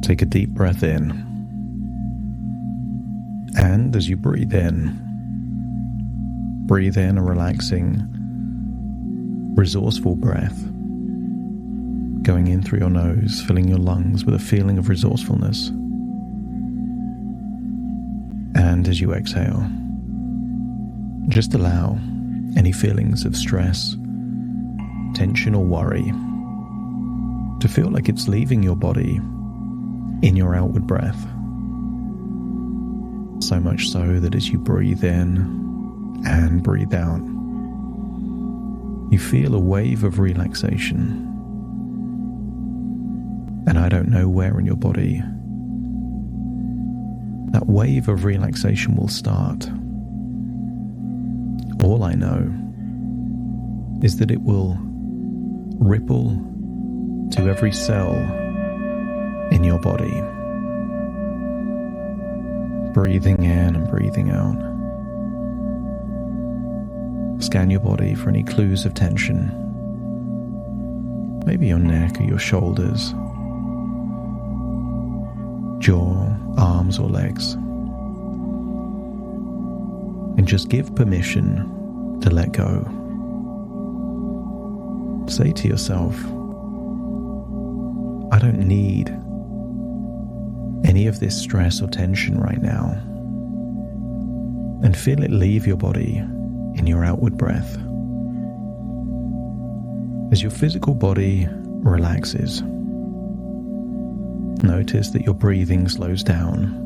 Take a deep breath in, and as you breathe in a relaxing, resourceful breath, going in through your nose, filling your lungs with a feeling of resourcefulness. And as you exhale, just allow any feelings of stress, tension or worry to feel like it's leaving your body in your outward breath. So much so that as you breathe in and breathe out, you feel a wave of relaxation. And I don't know where in your body that wave of relaxation will start. All I know is that it will ripple to every cell in your body. Breathing in and breathing out. Scan your body for any clues of tension. Maybe your neck or your shoulders, jaw, arms or legs. And just give permission to let go. Say to yourself, I don't need any of this stress or tension right now, and feel it leave your body in your outward breath. As your physical body relaxes, notice that your breathing slows down,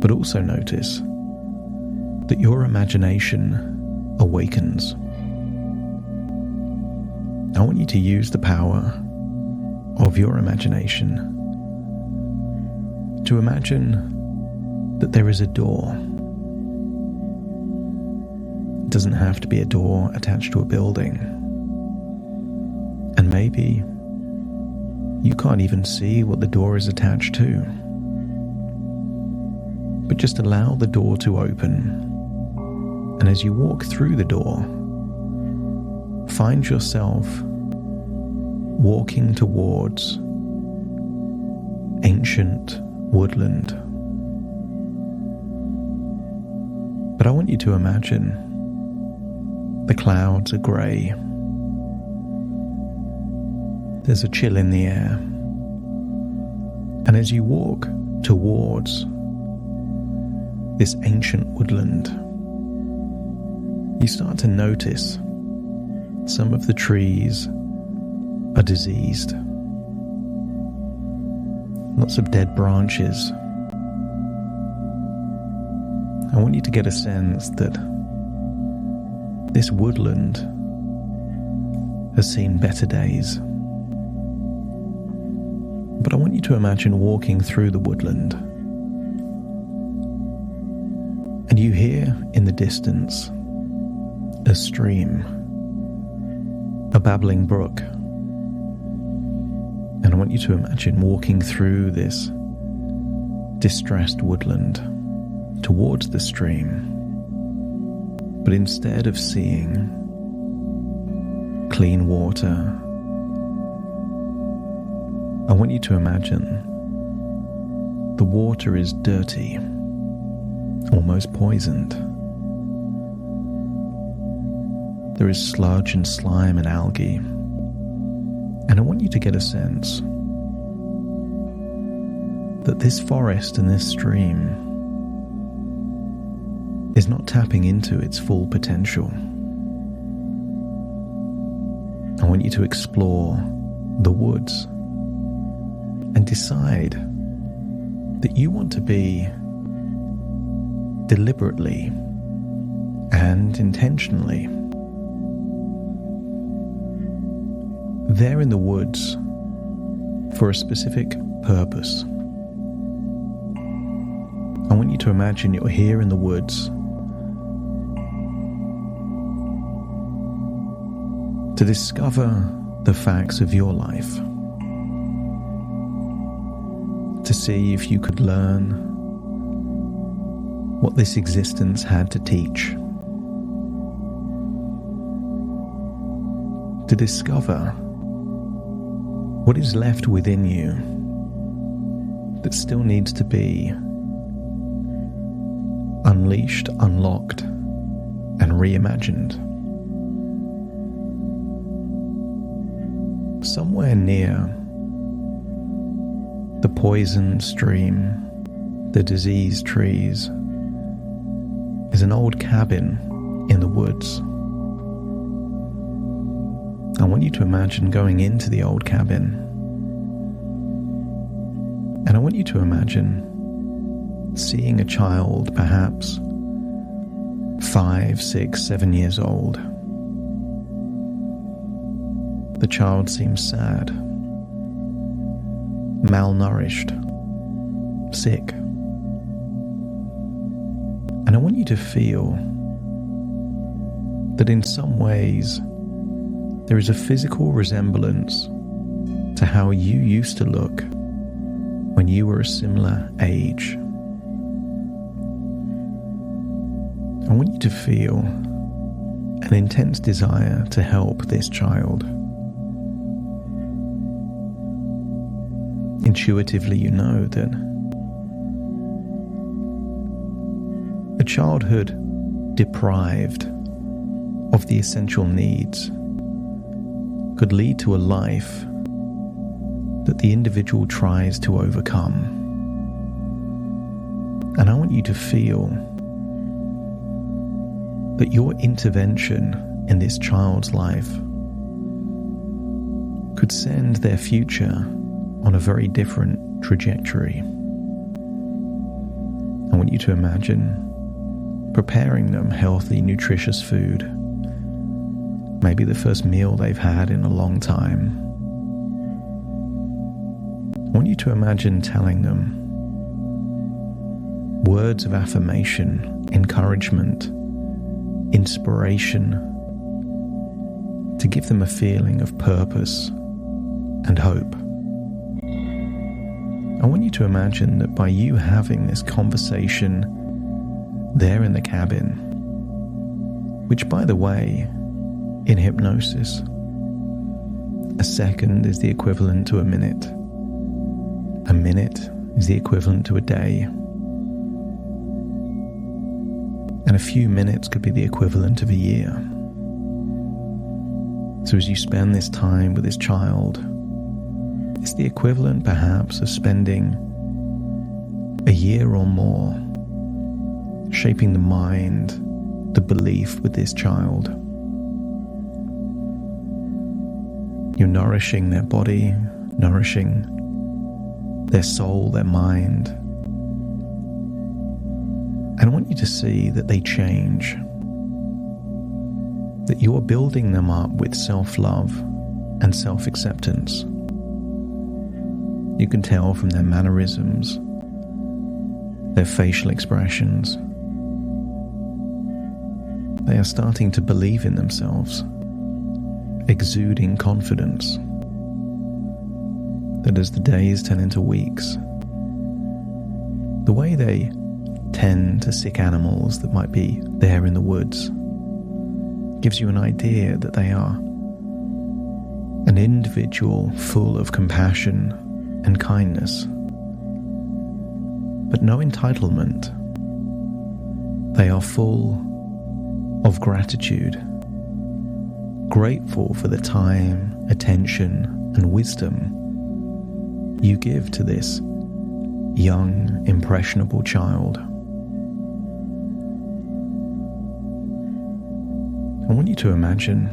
but also notice that your imagination awakens. I want you to use the power of your imagination to imagine that there is a door. It doesn't have to be a door attached to a building. And maybe you can't even see what the door is attached to. But just allow the door to open. And as you walk through the door, find yourself walking towards ancient woodland. But I want you to imagine the clouds are grey. There's a chill in the air. And as you walk towards this ancient woodland, you start to notice some of the trees are diseased. Lots of dead branches. I want you to get a sense that this woodland has seen better days. But I want you to imagine walking through the woodland, and you hear in the distance a stream, a babbling brook. And I want you to imagine walking through this distressed woodland towards the stream. But instead of seeing clean water, I want you to imagine the water is dirty, almost poisoned. There is sludge and slime and algae. And I want you to get a sense that this forest and this stream is not tapping into its full potential. I want you to explore the woods and decide that you want to be deliberately and intentionally there in the woods for a specific purpose. I want want you to imagine you're here in the woods to discover the facts of your life, to see if you could learn what this existence had to teach, to discover what is left within you that still needs to be unleashed, unlocked, and reimagined. Somewhere near the poisoned stream, the diseased trees, is an old cabin in the woods. I want you to imagine going into the old cabin, and I want you to imagine seeing a child, perhaps 5, 6, 7 years old. The child seems sad, malnourished, sick. And I want you to feel that in some ways there is a physical resemblance to how you used to look when you were a similar age. I want you to feel an intense desire to help this child. Intuitively, you know that a childhood deprived of the essential needs could lead to a life that the individual tries to overcome. And I want you to feel that your intervention in this child's life could send their future on a very different trajectory. I want you to imagine preparing them healthy, nutritious food, maybe the first meal they've had in a long time. I want you to imagine telling them words of affirmation, encouragement, inspiration, to give them a feeling of purpose and hope. I want you to imagine that by you having this conversation there in the cabin, which, by the way, in hypnosis, a second is the equivalent to a minute is the equivalent to a day, and a few minutes could be the equivalent of a year. So as you spend this time with this child, it's the equivalent perhaps of spending a year or more shaping the mind, the belief with this child. You're nourishing their body, nourishing their soul, their mind. And I want you to see that they change, that you are building them up with self-love and self-acceptance. You can tell from their mannerisms, their facial expressions. They are starting to believe in themselves, exuding confidence. That as the days turn into weeks, the way they tend to sick animals that might be there in the woods gives you an idea that they are an individual full of compassion and kindness, but no entitlement. They are full of gratitude, grateful for the time, attention, and wisdom you give to this young, impressionable child. I want you to imagine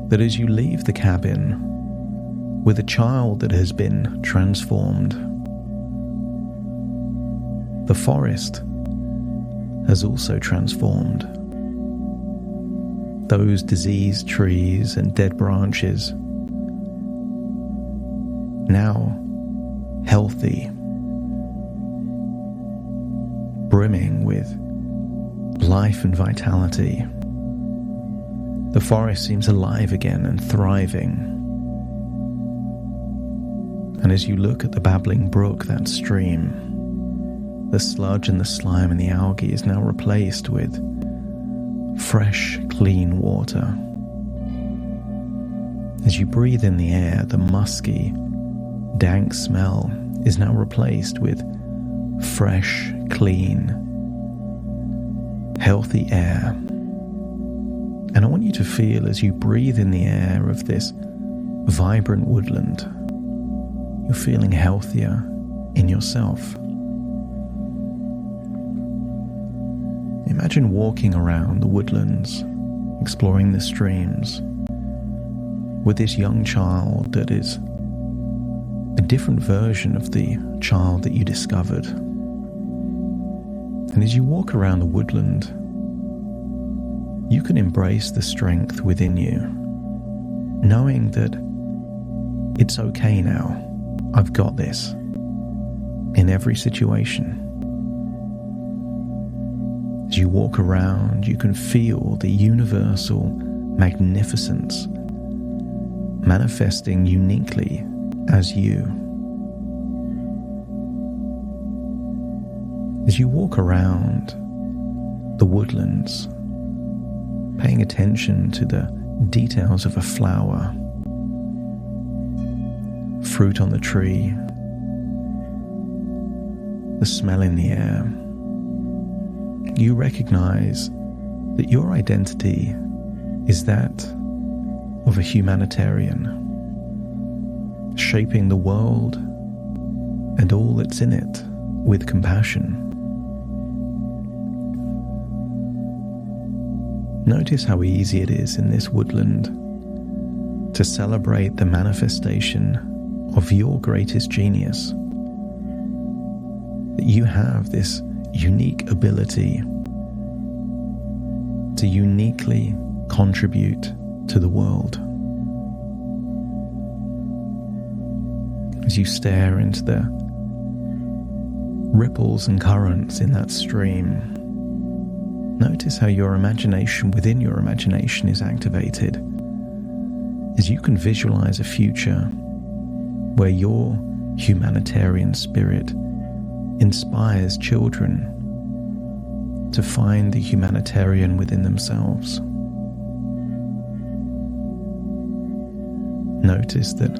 that as you leave the cabin with a child that has been transformed, the forest has also transformed. Those diseased trees and dead branches, now healthy, brimming with life and vitality. The forest seems alive again and thriving. And as you look at the babbling brook, that stream, the sludge and the slime and the algae is now replaced with fresh, clean water. As you breathe in the air, the musky, dank smell is now replaced with fresh, clean, healthy air. And I want you to feel, as you breathe in the air of this vibrant woodland, you're feeling healthier in yourself. Imagine walking around the woodlands, exploring the streams, with this young child that is a different version of the child that you discovered. And as you walk around the woodland, you can embrace the strength within you, knowing that it's okay now. I've got this in every situation. As you walk around, you can feel the universal magnificence manifesting uniquely as you. As you walk around the woodlands, paying attention to the details of a flower, fruit on the tree, the smell in the air, you recognize that your identity is that of a humanitarian, shaping the world and all that's in it with compassion. Notice how easy it is in this woodland to celebrate the manifestation of your greatest genius. That you have this unique ability to uniquely contribute to the world. As you stare into the ripples and currents in that stream, notice how your imagination within your imagination is activated, as you can visualize a future where your humanitarian spirit inspires children to find the humanitarian within themselves. Notice that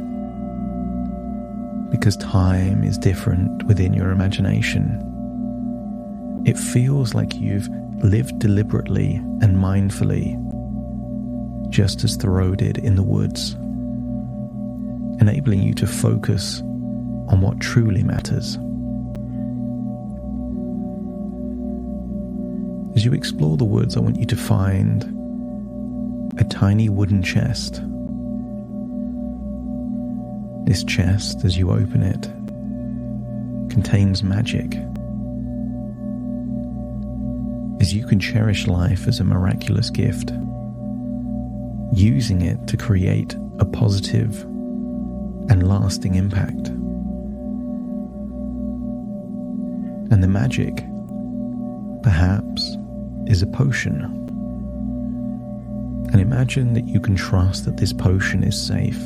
because time is different within your imagination, it feels like you've lived deliberately and mindfully, just as Thoreau did in the woods, enabling you to focus on what truly matters. As you explore the woods, I want you to find a tiny wooden chest. This chest, as you open it, contains magic. As you can cherish life as a miraculous gift, using it to create a positive and lasting impact. And the magic, perhaps, is a potion. And imagine that you can trust that this potion is safe.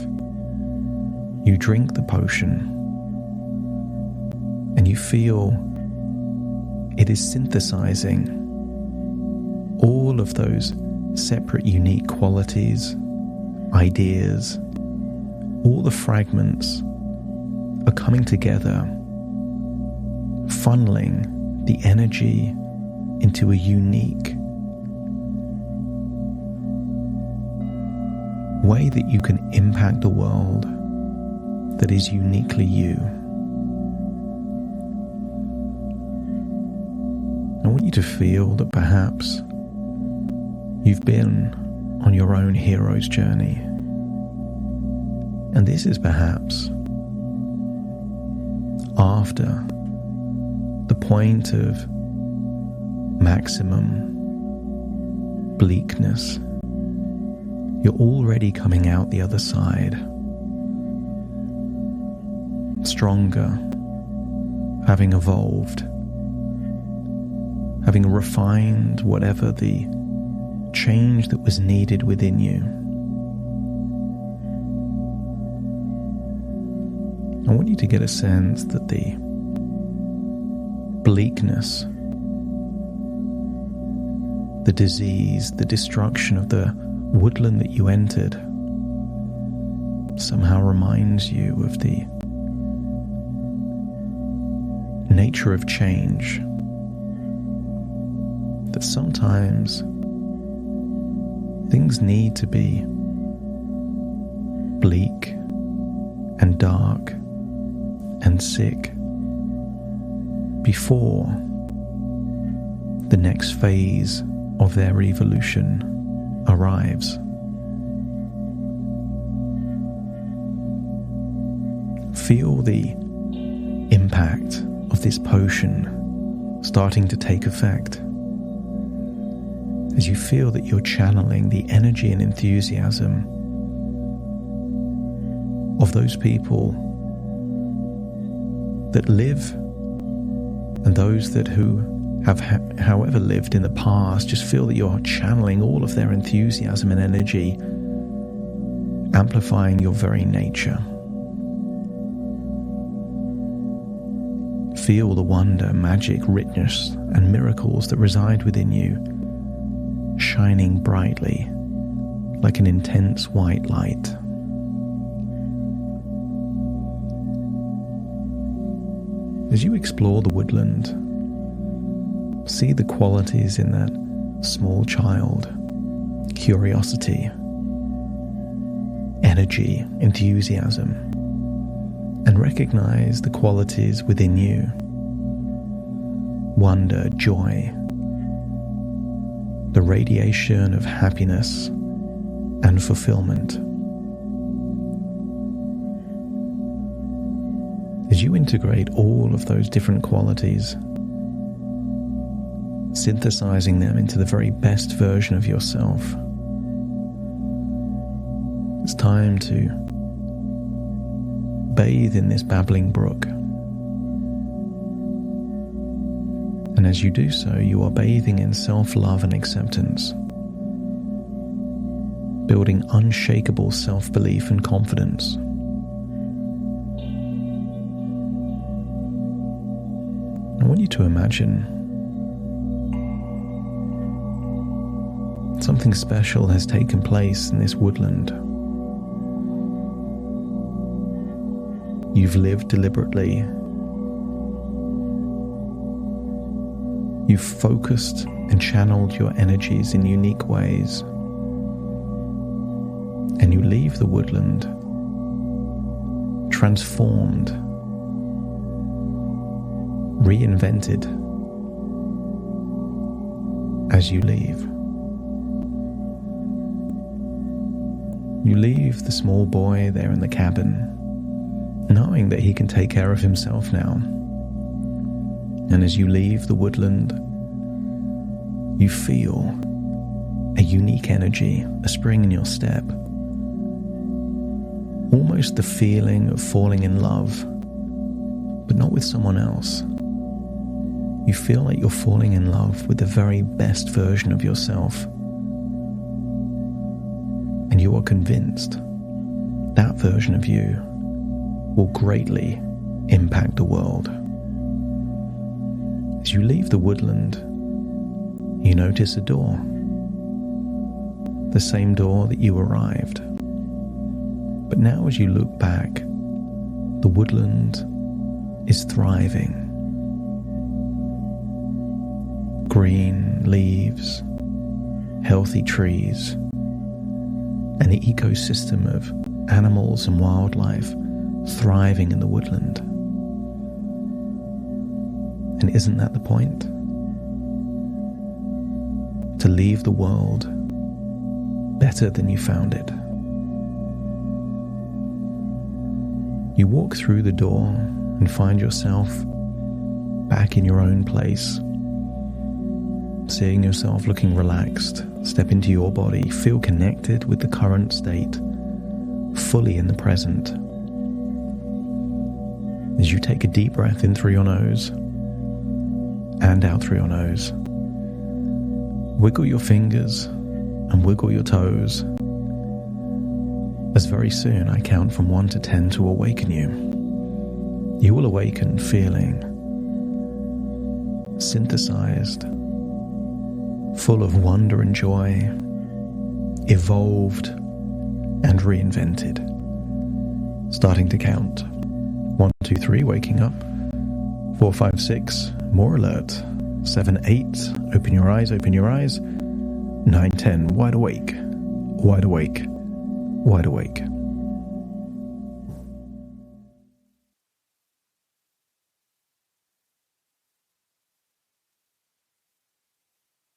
You drink the potion, and you feel it is synthesizing all of those separate unique qualities, ideas, all the fragments are coming together, funneling the energy into a unique way that you can impact the world that is uniquely you. I want you to feel that perhaps you've been on your own hero's journey. And this is perhaps after the point of maximum bleakness. You're already coming out the other side, stronger, having evolved, having refined whatever the change that was needed within you. I want you to get a sense that the bleakness, the disease, the destruction of the woodland that you entered somehow reminds you of the nature of change, that sometimes things need to be bleak and dark and sick before the next phase of their evolution arrives. Feel the impact of this potion starting to take effect as you feel that you're channeling the energy and enthusiasm of those people that live and those that who have however lived in the past. Just feel that you're channeling all of their enthusiasm and energy, amplifying your very nature. Feel the wonder, magic, richness, and miracles that reside within you, shining brightly like an intense white light. As you explore the woodland, see the qualities in that small child: curiosity, energy, enthusiasm, and recognize the qualities within you: wonder, joy, the radiation of happiness and fulfillment. As you integrate all of those different qualities, synthesizing them into the very best version of yourself, it's time to bathe in this babbling brook. And as you do so, you are bathing in self-love and acceptance, building unshakable self-belief and confidence. I want you to imagine something special has taken place in this woodland. You've lived deliberately. You've focused and channeled your energies in unique ways. And you leave the woodland transformed, reinvented as you leave. You leave the small boy there in the cabin, knowing that he can take care of himself now. And as you leave the woodland, you feel a unique energy, a spring in your step, almost the feeling of falling in love, but not with someone else. You feel like you're falling in love with the very best version of yourself. And you are convinced that version of you will greatly impact the world. As you leave the woodland, you notice a door. The same door that you arrived. But now as you look back, the woodland is thriving. Green leaves, healthy trees, and the ecosystem of animals and wildlife thriving in the woodland. And isn't that the point? To leave the world better than you found it. You walk through the door and find yourself back in your own place, seeing yourself looking relaxed. Step into your body, feel connected with the current state, fully in the present. As you take a deep breath in through your nose and out through your nose, Wiggle your fingers and wiggle your toes, as very soon I count from 1 to 10 to awaken you. You will awaken feeling synthesized, full of wonder and joy, evolved and reinvented. Starting to count. 1, 2, 3, waking up. 4, 5, 6, more alert. 7, 8, open your eyes, open your eyes. 9, 10, wide awake, wide awake, wide awake.